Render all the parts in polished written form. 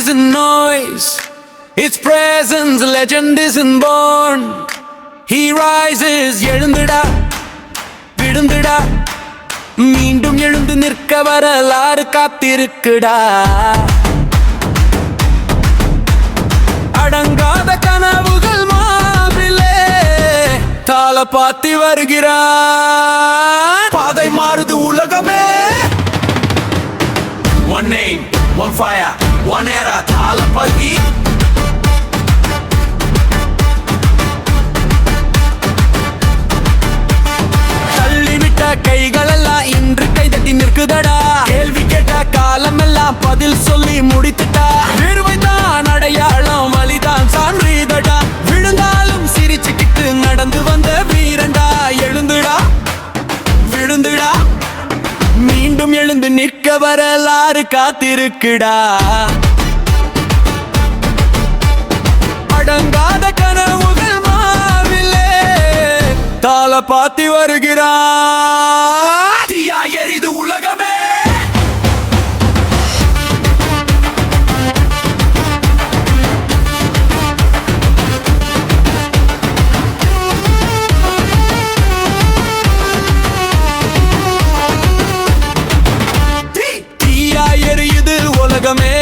isn't noise, its presence, legend isn't born. He rises, எழுந்துடா விழுந்துடா மீண்டும் எழுந்து நிற்க வரலாறு காத்திருக்குடா. அடங்காத கனவுகள் மாவிலே தாள பாத்தி வருகிறான். பாதை மாறுது உலகமே. One name, one fire, one era, தாள பகி. தள்ளிவிட்ட கைகளெல்லாம் இன்று கைதட்டி நிற்குதடா. கேள்வி கேட்ட காலமெல்லாம் பதில் சொல்லி முடித்துட்டா. நிறுவைதான் அடையாளம், வலிதான் சான்றிதடா. விழுந்தாலும் சிரிச்சுக்கிட்டு நடந்து வந்த வீரண்டா. எழுந்துடா விழுந்துடா மீண்டும் எழுந்து நிற்க வரலாறு காத்திருக்குடா. அடங்காத கனவுகள் மாவிலே தாள பாத்தி வருகிறான். தீயா எரிது உலகமே. உலகமே.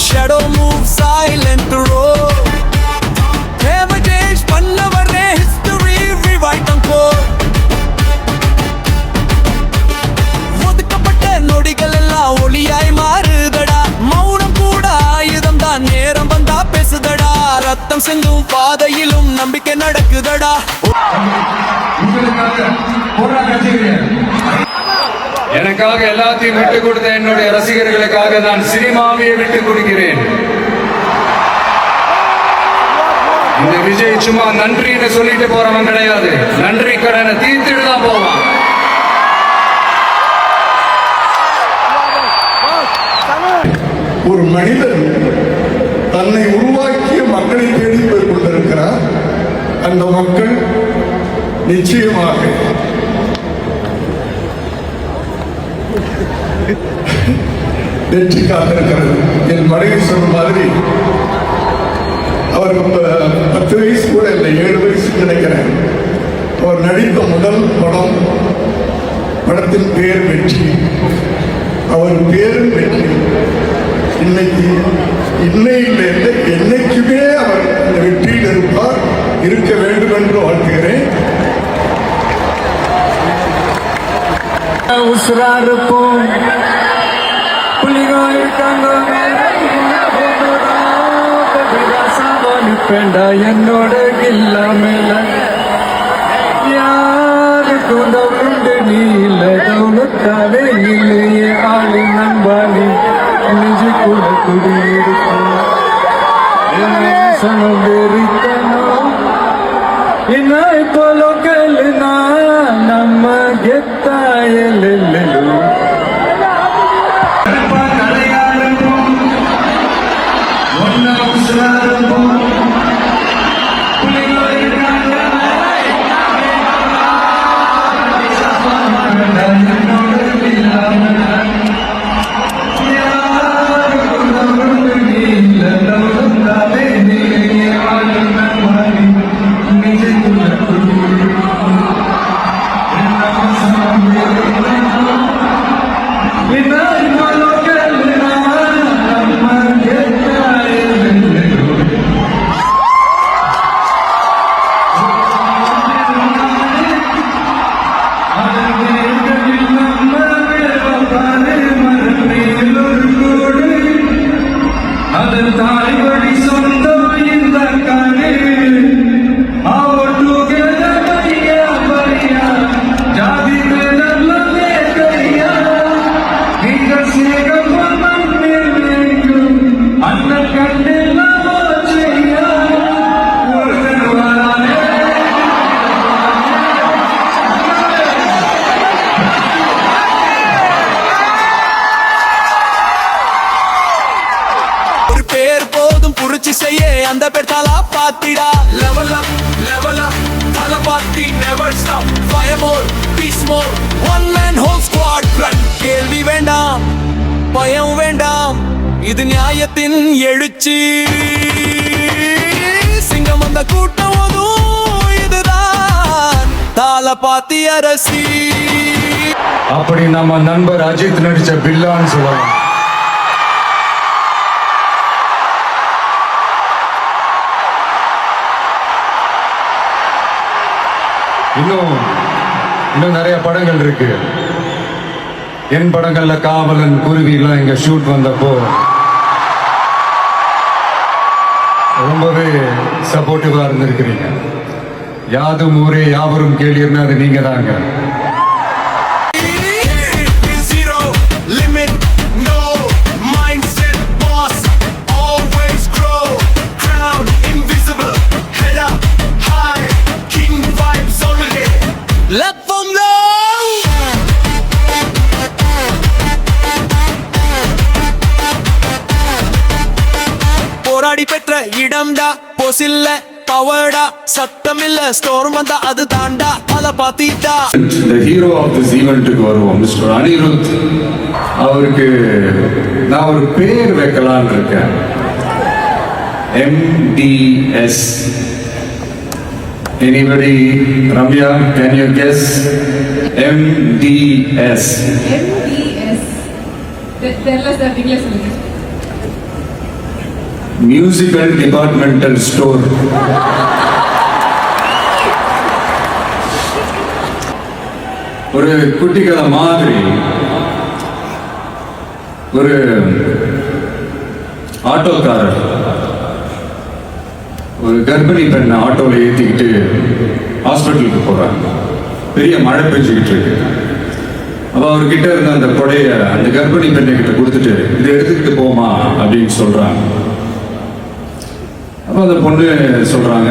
Shadow move silent road. Heritage பண்ணவரே history rewrite encore. ஒதுக்கப்பட்ட நொடிகள் எல்லாம் ஒளியாய் மாறுதடா. மௌனம் கூட ஆயுதம் தான், நேரம் வந்தா பேசுதடா. ரத்தம் சிந்தும் பாதையிலும் நம்பிக்கை நடக்குதடா. எனக்காக எல்லாத்தையும் விட்டுக் கொடுத்த என்னுடைய ரசிகர்களுக்காக நான் சினிமாவையே விட்டுக் கொடுக்கிறேன். இந்த விஜய் சும்மா நன்றின்னு சொல்லிட்டு போறவன் கிடையாது. நன்றி கடனை தீர்த்துட்டு தான் போவான். ஒரு மனிதன் தன்னை உருவாக்கிய மக்களை தேடி போய் கொண்டிருக்கிறார். அந்த மக்கள் நிச்சயமாக வெற்றி காத்திருக்கிறது. என் மனைவி சொன்ன மாதிரி அவருக்கு 10 வயசு கூட இல்லை, 7 வயசு நினைக்கிறேன். அவர் நடித்த முதல் படத்தின் பேர் வெற்றி. அவர் பேரும் வெற்றி. இன்னையிலிருந்து என்னைக்குமே அவர் இந்த வெற்றியில் இருப்பார், இருக்க வேண்டும் என்று வாழ்த்துகிறேன். உசுரா இருப்போம் புலிகள் இருக்காங்க பெண்டா என்னோட இல்லாமல யாருக்கும் தவுண்டு நீ இல்லை தவுளுக்காவே இல்லையே ஆளு நண்பானி நெஞ்சுக்குள்ள குடியிருக்கும் வெறித்தனம் என்ன இப்போ லோக்கல்னா நம்ம கெத்தாயலெல்லு அந்த பேர் தலா பாத்திடா. Level up, தலா பாத்தி never stop. Fire more, peace more, one man whole squad run. கேள்வி வேண்டாம், பயம் வேண்டாம், இது நியாயத்தின் எழுச்சி. சிங்கம் அந்த கூட்டம் அதுவும் இதுதான் தாளபாத்தி அரசி. அப்படி நம்ம நண்பர் அஜித் நடிச்ச பில்லான்னு சொல்லலாம். இன்னும் நிறைய படங்கள் இருக்கு. என் படங்கள்ல காவலன், குருவி எல்லாம் இங்க ஷூட் வந்தப்போ ரொம்பவே சப்போர்ட்டிவா இருந்திருக்கிறீங்க. யாதும் ஊரே யாவரும் கேளீர்னு அது நீங்க தாங்க. போராடி பெற்ற இடம்டா, போசில்ல பவர்டா, சத்தமில்ல ஸ்டோர் வந்தா அது தாண்டா, அத பாத்திட்டா. இந்த ஹீரோ ஆஃப் திஸ் ஈவெண்ட்டுக்கு வருவோம், மிஸ்டர் அனிருத். அவருக்கு நான் ஒரு பேர் வைக்கலான்னு இருக்கேன். MDS. Anybody? Ramya, can you guess? MDS. MDS. Tell us the English language. Musical Departmental Store. ஒரு குட்டி கதை மாதிரி ஒரு ஆட்டோக்காரர் ஒரு கர்ப்பிணி பெண்ணை ஆட்டோவில் ஏற்றிக்கிட்டு ஹாஸ்பிட்டலுக்கு போறாங்க. பெரிய மழை பெஞ்சுக்கிட்டு இருக்கு. அப்போ அவர்கிட்ட இருந்த அந்த கொடையை அந்த கர்ப்பிணி பெண்ணை கிட்ட கொடுத்துட்டு இதை எடுத்துக்கிட்டு போமா அப்படின்னு சொல்றாங்க. அப்போ அந்த பொண்ணு சொல்றாங்க,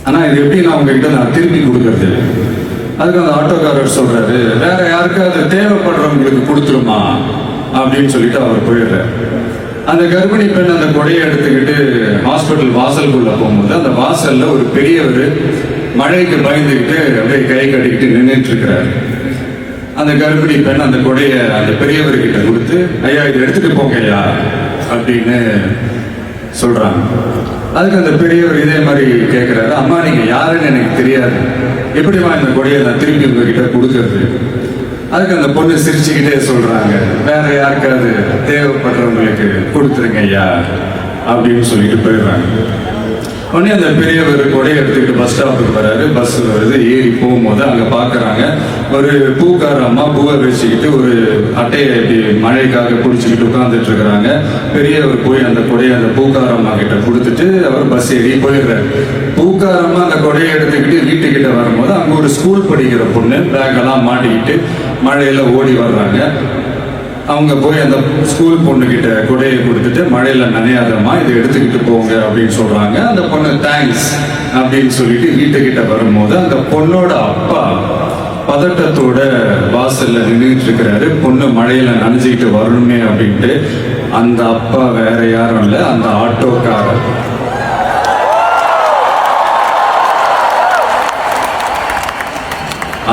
ஆனா இது எப்படி நான் உங்ககிட்ட நான் திருப்பி கொடுக்கறது? அதுக்கு அந்த ஆட்டோக்காரர் சொல்றாரு, வேற யாருக்காவது தேவைப்படுறவங்களுக்கு கொடுத்துருமா அப்படின்னு சொல்லிட்டு அவர் போயிடுறாரு. அந்த கர்ப்பிணி பெண் அந்த கொடையை எடுத்துக்கிட்டு ஹாஸ்பிட்டல் வாசலுக்குள்ள போகும்போது அந்த வாசல்ல ஒரு பெரியவர் மழைக்கு பயந்துக்கிட்டு அப்படியே கை கட்டிக்கிட்டு நின்றுட்டு இருக்கிறாரு. அந்த கர்ப்பிணி பெண் அந்த கொடையை அந்த பெரியவர்கிட்ட கொடுத்து, ஐயா இதை எடுத்துட்டு போங்க ஐயா அப்படின்னு சொல்றாங்க. அதுக்கு அந்த பெரியவர் இதே மாதிரி கேட்கிறாரு, அம்மா நீங்க யாருன்னு எனக்கு தெரியாது, எப்படிமா இந்த கொடையை நான் திருப்பி உங்ககிட்ட கொடுக்கறது? அதுக்கு அந்த பொண்ணு சிரிச்சுக்கிட்டே சொல்றாங்க, வேற யாருக்காவது தேவைப்படுறவங்களுக்கு கொடுத்துருங்க ஐயா அப்படின்னு சொல்லிட்டு போயிடுறாங்க. உடனே அந்த பெரியவர் கொடையை எடுத்துக்கிட்டு பஸ் ஸ்டாப்புக்கு வராரு. பஸ் வருது, ஏறி போகும்போது அங்க பாக்குறாங்க ஒரு பூக்கார அம்மா பூவை வச்சுக்கிட்டு ஒரு அட்டையை இப்படி மழைக்காக பிடிச்சிக்கிட்டு உட்கார்ந்துட்டு இருக்கிறாங்க. பெரியவர் போய் அந்த கொடையை அந்த பூக்கார அம்மா கிட்ட கொடுத்துட்டு அவர் பஸ் ஏறி போயிடுறாரு. பூக்கார அம்மா அந்த கொடையை எடுத்துக்கிட்டு வீட்டுக்கிட்ட வரும்போது அங்க ஒரு ஸ்கூல் படிக்கிற பொண்ணு பேக்கெல்லாம் மாட்டிக்கிட்டு மழையில ஓடி வர்றாங்க. அவங்க போய் அந்த ஸ்கூல் பொண்ணுகிட்ட கொடையை கொடுத்துட்டு மழையில நனையாதம்மா இதை எடுத்துக்கிட்டு போங்க அப்படின்னு சொல்றாங்க. அந்த பொண்ணு தேங்க்ஸ் அப்படின்னு சொல்லிட்டு வீட்டுக்கிட்ட வரும்போது அந்த பொண்ணோட அப்பா பதட்டத்தோட வாசல்ல நின்றுட்டு இருக்கிறாரு. பொண்ணு மழையில நனைஞ்சுக்கிட்டு வரணுமே அப்படின்ட்டு. அந்த அப்பா வேற யாரும் இல்லை, அந்த ஆட்டோக்காரர்.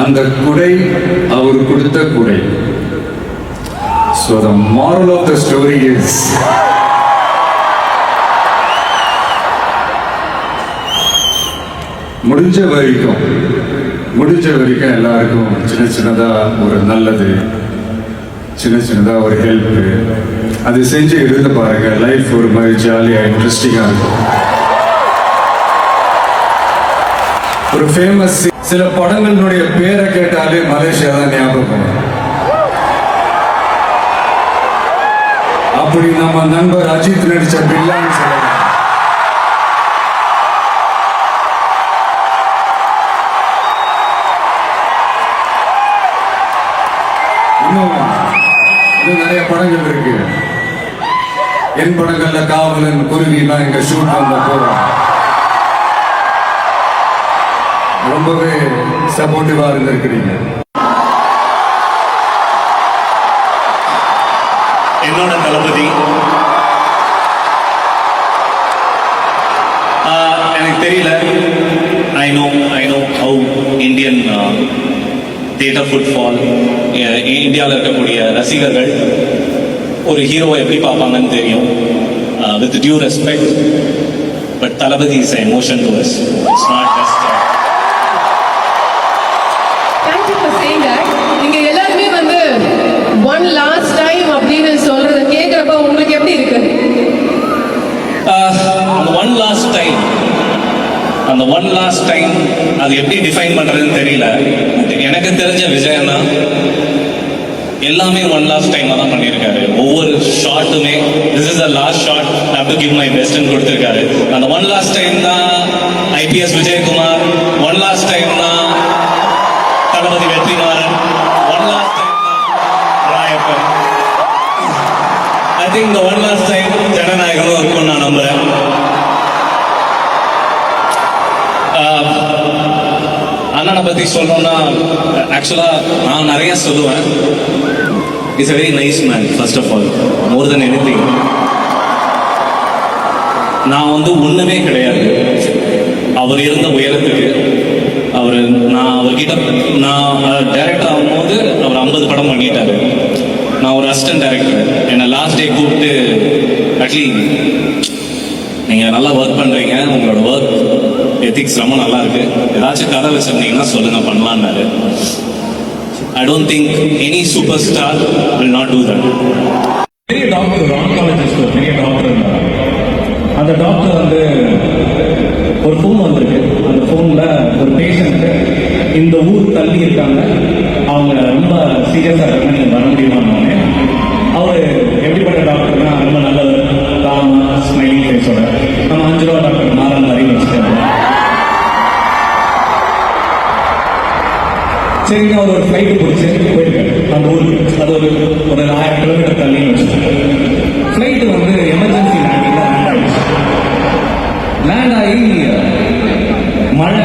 அந்த குடை அவர் கொடுத்த குடை. So the moral of the story is முடிஞ்ச வரைக்கும் எல்லாருக்கும் சின்ன சின்னதா ஒரு நல்லது, சின்ன சின்னதா ஒரு ஹெல்ப் அது செஞ்சு இருந்து பாருங்க. லைஃப் ஒரு மாதிரி ஜாலியா இன்ட்ரெஸ்டிங்கா இருக்கும். ஒரு ஃபேமஸ் சில படங்களுடைய பேரை கேட்டாலே மலேசியா தான் ஞாபகம். அப்படி நம்ம நண்பர் அஜித் நடிச்ச பில்லான்னு சொல்லலாம். இன்னும் நிறைய படங்கள் இருக்கு. என் படங்கள்ல காவலன், குருவி எல்லாம் இங்க ஷூட் வந்தப்போ ரொம்பவே சப்போர்ட்டிவா இருந்திருக்கிறீங்க. என்னோட தளபதி எனக்கு தெரியல. I know how Indian theatre footfall, இந்தியாவில் இருக்கக்கூடிய ரசிகர்கள் ஒரு ஹீரோவை எப்படி பார்ப்பாங்கன்னு தெரியும். வித் டியூ ரெஸ்பெக்ட், பட் தளபதி is emotion to us. It's not just Thank you for saying that. நீங்க எல்லாருமே வந்து one last time அப்படின்னு சொல்றத கேக்குறப்ப உங்களுக்கு எப்படி இருக்கு? அந்த ஒன் லாஸ்ட் டைம் அது எப்படி டிஃபைன் பண்றதுன்னு தெரியல. எனக்கு தெரிஞ்ச விஜயன்னா எல்லாமே ஒன் லாஸ்ட் டைம் தான் பண்ணியிருக்காரு. ஒவ்வொரு ஷாட்டுமே this is the last shot, I have to give my பெஸ்ட்னு கொடுத்துருக்காரு. அந்த ஒன் லாஸ்ட் டைம் தான் IPS Vijayakumar, one last time தான் Thalapathy Vetrimaaran, one last time தான் ராயப்பன். ஐ திங்க் இந்த ஒன் லாஸ்ட் டைம் ஜனநாயகமும் இருக்கும்னு நான் நம்புறேன். அண்ணனை பற்றி சொல்லணும்னா ஆக்சுவலாக நான் நிறைய சொல்லுவேன். Is a very nice man first of all, more then anything. நான் வந்து ஒன்றுமே கிடையாது அவர் இருந்த உயரத்துக்கு. நான் அவர்கிட்ட டைரக்டர் ஆகும்போது அவர் 50 படம் பண்ணிட்டாரு. நான் ஒரு அசிஸ்டன்ட் டைரக்டர். என்னை லாஸ்ட் டே கூப்பிட்டு, அட்லீஸ்ட் நீங்கள் நல்லா ஒர்க் பண்ணுறீங்க, உங்களோட ஒர்க் எத்திக்ஸ் ரொம்ப நல்லா இருக்கு, ஏதாச்சும் கதை வச்சிருந்தீங்கன்னா சொல்லுங்க பண்ணலான்னாரு. I don't think any superstar will not do that. பெரிய டாக்டர், ஒரு ஆன்காலஜிஸ்ட், ஒரு பெரிய டாக்டர் இருந்தார். அந்த டாக்டர் வந்து ஒரு ஃபோன் வந்திருக்கு. அந்த ஃபோனில் ஒரு பேஷண்ட்டு இந்த ஊர் தள்ளி இருக்காங்க, அவங்க ரொம்ப சீரியஸாக இருக்காங்க, நீங்கள் வர முடியுமான்னு. அவர் எப்படிப்பட்ட டாக்டர்னா ரொம்ப நல்லவர், காமா ஸ்மைலிங் ஃபேஸோட. நம்ம 5 ரூபா டாக்டர் நாராயண அறிவு வச்சுட்டாங்க. சரிங்க, அவர் ஒரு ஃப்ளைட்டு பிடிச்சி போயிருக்காரு அந்த ஊருக்கு. அது ஒரு 1000 கிலோமீட்டர் தள்ளின்னு வச்சுருக்காங்க. ஃப்ளைட்டு வந்து எமர்ஜென்சி லேண்டிங்கில் லேண்ட் ஆகிடுச்சு. லேண்ட் ஆகி மழை,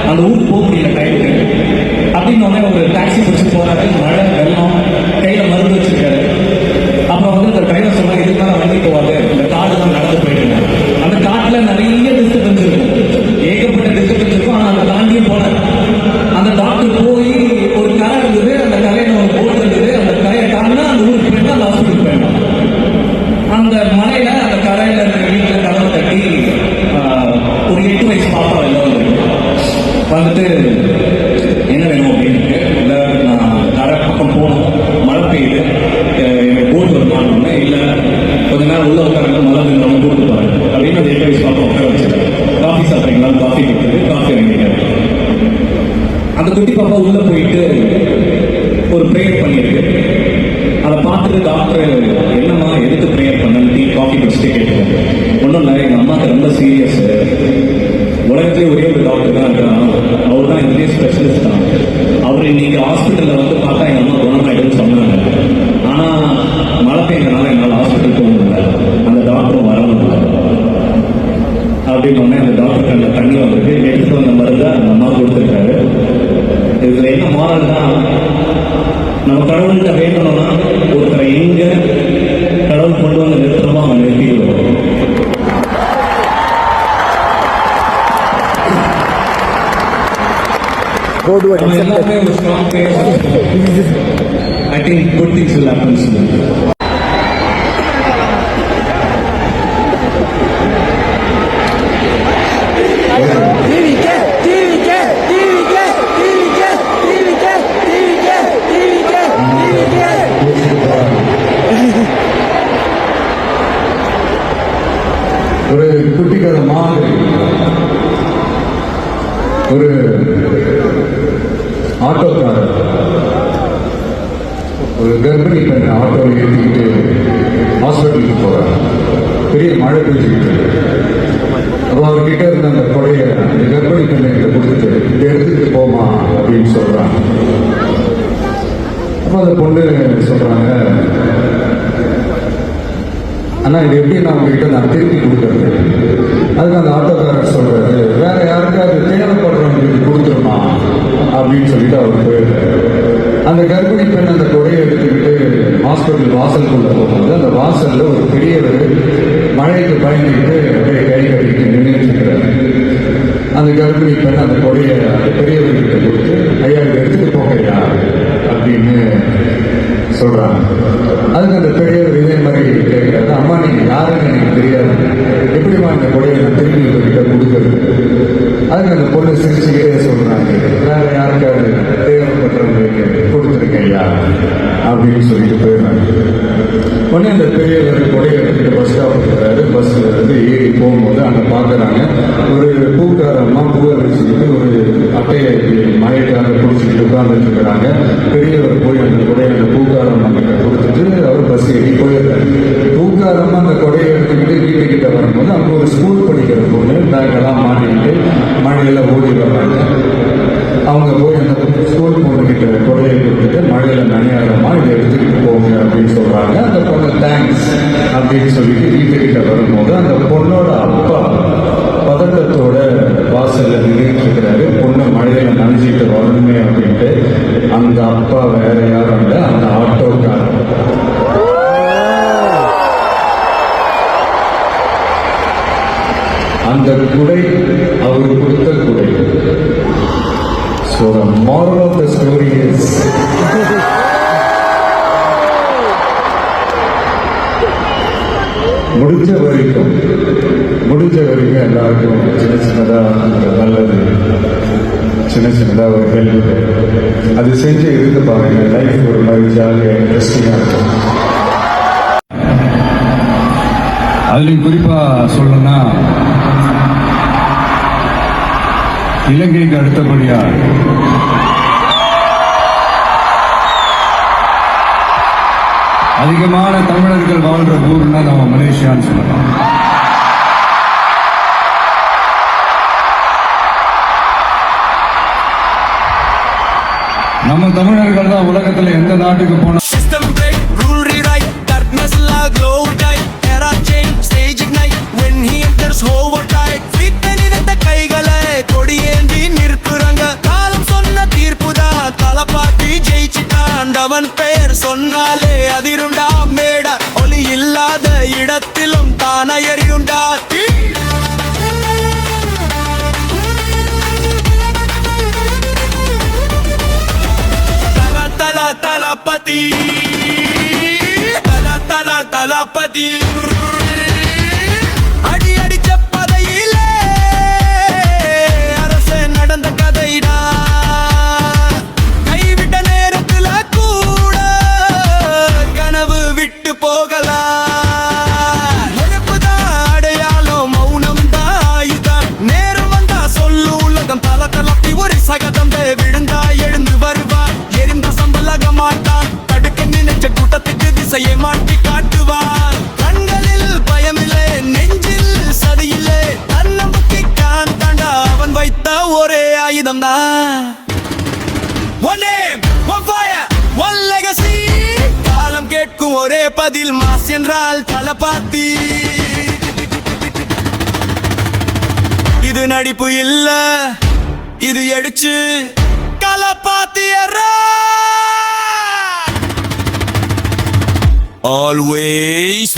அந்த ஊருக்கு போக முடியல டைமுக்கு. அப்படின்னு உடனே ஒரு டாக்ஸி பிடிச்சி போறாரு. மழை, வெள்ளம், கையில் மருந்து வச்சிருக்காரு. அப்புறம் வந்து இந்த டிரைவர் சொன்னா இதுக்கு மேலே வண்டி போவாது, இந்த காடு தான் நடந்து போயிட்டு. அந்த காட்டில் நிறைய டிஸ்டர்பன்ஸ் இருக்கும், ஏகப்பட்ட டிஸ்டர்பன்ஸ் இருக்கும். ஆனால் அதை தாண்டியும் போனார். அந்த டாக்டர் போய் ஒரு கரை இருந்தது, அந்த கரையில் ஒரு போட் இருந்தது. அந்த கரையை தாண்டினா அந்த ஊருக்கு போயிட்டா அந்த ஹாஸ்பிட்டலுக்கு போயிடலாம். அந்த மலையில அந்த கரையில் இருக்கிற வீட்டில் கதவை தட்டி ஒரு 8 வயசு பாப்பா எல்லாம் வந்துட்டு என்ன வேணும் அப்படின்னு. இல்லை நான் கரை பக்கம் போகணும், மழை பெய்யுது, எனக்கு போட் வருமானு. இல்லை கொஞ்ச நேரம் உள்ள உட்காந்து மழை பெய்யுறவங்க போட்டு போறாங்க அப்படின்னு அந்த 8 வயசு பாப்பா உட்கார வச்சுருக்காரு. காஃபி சாப்பிட்றீங்களா? காஃபி கொடுத்துட்டு காஃபி வாங்கிக்காரு. அந்த குட்டி பாப்பா உள்ள போயிட்டு ஒரு ப்ரேயர் பண்ணியிருக்கு. அதை பார்த்துட்டு டாக்டர் என்னம்மா எதுக்கு ப்ரேயர் பண்ணு, டீ காஃபி குடிச்சிட்டு கேட்டுருக்காங்க. ஒன்றும் இல்லை, எங்கள் அம்மாவுக்கு ரொம்ப சீரியஸ், உலகத்திலே ஒரே ஒரு டாக்டர் தான் இருக்கான், அவர் தான் இதுலேயே ஸ்பெஷலிஸ்ட் தான். அவர் இன்னைக்கு ஹாஸ்பிட்டலில் வந்து பார்த்தா எங்கள் அம்மா குணமாயிடுன்னு சொன்னாங்க. ஆனால் மழை பெய்யறதுனால என்னால் ஹாஸ்பிட்டல் போக முடியல, அந்த டாக்டரும் வர முடியல அப்படின்னு அந்த டாக்டருக்கு அந்த தண்ணி வந்துருக்கு. எடுத்துட்டு வந்த மருந்தை அந்த அம்மா கொடுத்துருக்காரு. இதுல என்ன மாறல்னா, நம்ம கடவுள்கிட்ட வேண்டணும்னா ஒருத்தரை எங்க கடவுள் கொண்டு வந்து நிறுத்தணுமோ அவன் நிறுத்திடுவோம். எல்லாமே ஒரு strong players. I think good things will happen soon. ஒரு குட்டிக்கதை மாதிரி ஒரு ஆட்டோக்காரர் ஒரு கர்ப்பிணி பெண்ணை ஆட்டோவில் ஏற்றிக்கிட்டு ஹாஸ்பிட்டலுக்கு போறார். பெரிய மழை பெய்ஞ்சுக்கிட்டு. அப்போ அவர்கிட்ட இருந்த அந்த கொடையை அந்த கர்ப்பிணி பெண்ணுக்கிட்ட கொடுத்துட்டு இதை எடுத்துக்கிட்டு போமா அப்படின்னு சொல்றாங்க. அப்போ அந்த பொண்ணு சொல்றாங்க, ஆனால் இது எப்படி நான் உங்ககிட்ட நான் திருப்பி கொடுக்குறது. அதுக்கு அந்த ஆட்டோக்காரர் சொல்றாரு, வேற யாருக்காவது தேவைப்படுறவங்களுக்கு கொடுத்துருமா அப்படின்னு சொல்லிட்டு அவர் போயிடுறாரு. அந்த கர்ப்பிணி பெண் அந்த கொடையை எடுத்துக்கிட்டு ஹாஸ்பிட்டல் வாசலுக்குள்ள போகும்போது அந்த வாசல்ல ஒரு பெரியவர் மழைக்கு பயந்துக்கிட்டு அப்படியே கை கட்டிட்டு நின்றுட்டு இருக்கிறாரு. அந்த கர்ப்பிணி பெண் அந்த கொடையை அந்த பெரியவர்கிட்ட கொடுத்து, ஐயா இதை எடுத்துட்டு போகையா சொல்றாங்க. அதுக்கு அந்த பெரியவர் இதே மாதிரி கேட்கிறாரு, அம்மா நீங்க யாருன்னு எனக்கு தெரியாது, எப்படிமா இந்த கொடையை நான் திரும்பி உங்ககிட்ட கொடுக்கறது? அதுக்கு அந்த பொண்ணு சிரிச்சுக்கிட்டே சொல்றாங்க, வேற யாருக்காவது தேவைப்பட்டவங்களுக்கு கொடுத்துருக்கேன் ஐயா அப்படின்னு சொல்லிட்டு போயிடுறாங்க. உடனே அந்த பெரியவர் கொடையை எடுத்துட்டு பஸ் ஸ்டாப் போகிறாரு. பஸ்ல இருந்து ஏறி போகும்போது அங்கே பார்க்குறாங்க, ஒரு பூக்காரம்மா பூவை வச்சுக்கிட்டு ஒரு அட்டையை மழைக்காக பிடிச்சிக்கிட்டு உட்கார்ந்துட்டு இருக்கிறாங்க. பெரியவர் போய் அந்த கொடையை அந்த பூக்காரம்மா கிட்ட கொடுத்துட்டு அவர் பஸ் ஏறி போயிடுறாரு. பூக்காரம்மா அந்த கொடையை எடுத்துக்கிட்டு வீட்டுக்கிட்ட வரும்போது அங்கே ஒரு ஸ்கூல் படிக்கிற பொண்ணு பேக்கெல்லாம் மாட்டிக்கிட்டு மழையில ஓடி வர்றாங்க. அவங்க போய் அந்த ஸ்கூல் பொண்ணுக்கிட்ட கொடையை கொடுத்துட்டு மழையில நனையாதமா இதை எடுத்துக்கிட்டு போங்க அப்படின்னு சொல்றாங்க. அந்த பொண்ணு தேங்க்ஸ் அப்படின்னு சொல்லிட்டு வீட்டுக்கிட்ட வரும்போது அந்த பொண்ணோட அப்பா பதட்டத்தோட வாசல்ல நின்றுட்டு இருக்கிறாரு. பொண்ணு மழையில நனைஞ்சிட்டு வரணுமே அப்படின்ட்டு. அந்த அப்பா வேற யாரும் இல்லை, அந்த ஆட்டோக்காரர். அந்த குடை அவர் கொடுத்த குடை. So the moral of the story is முடிஞ்ச வரைக்கும் எல்லாருக்கும் சின்ன சின்னதா நல்லது, சின்ன சின்னதா ஒரு ஹெல்ப் அது செஞ்சு இருந்து பாருங்க. லைஃப் ஒரு மாதிரி ஜாலியாக இன்ட்ரெஸ்டிங்காக இருக்கும். அதுலேயும் குறிப்பாக சொல்லணும்னா இலங்கைக்கு அடுத்தபடியா அதிகமான தமிழர்கள் வாழ்ற ஊர்னா நம்ம மலேசியான்னு சொல்லலாம். நம்ம தமிழர்கள் தான் உலகத்துல எந்த நாட்டுக்கு போனா System break, rule rewrite, darkness la glow tight, era change, stage ignite, when he enters overtide, வித்தனித்த கைகளை கொடியேந்தி நிற்குறாங்க. காலம் சொன்ன தீர்ப்புதா தலப்பாட்டி ஜெயிச்சிட்டான். அவன் பெயர் சொன்னாலே அதிருண்டா மேடா, ஒலி இல்லாத இடத்திலும் தான எரியுண்டா. தலபதி தலபதி அடி அடிச்ச பதையிலே அரசு நடந்த கதைடா. கைவிட்ட நேரத்துல கூட கனவு விட்டு போகலாம். எழுப்புதான் அடையாளம், மௌனம் தான் ஆயுதம். நேரம் வந்தா சொல்லு உலகம் தல தலப்பி ஒரு சகதம் விழுந்தா எழுந்து வருவார். எரிந்த சம்பலக மாட்டான், தடுக்க நினைச்ச கூட்டத்துக்கு திசையை மாட்டி காட்டுவார். கண்களில் பயமில்லை, நெஞ்சில் சதியில்லை, தன்னம்புத்தி காந்தாண்டா அவன் வைத்த ஒரே ஆயுதம் தான். One name, one fire, one legacy. காலம் கேட்கும் ஒரே பதில் மாஸ் என்றால் தலபாத்தி. இது நடிப்பு இல்ல, இது எடுச்சு கலப்பாத்தியரா. Always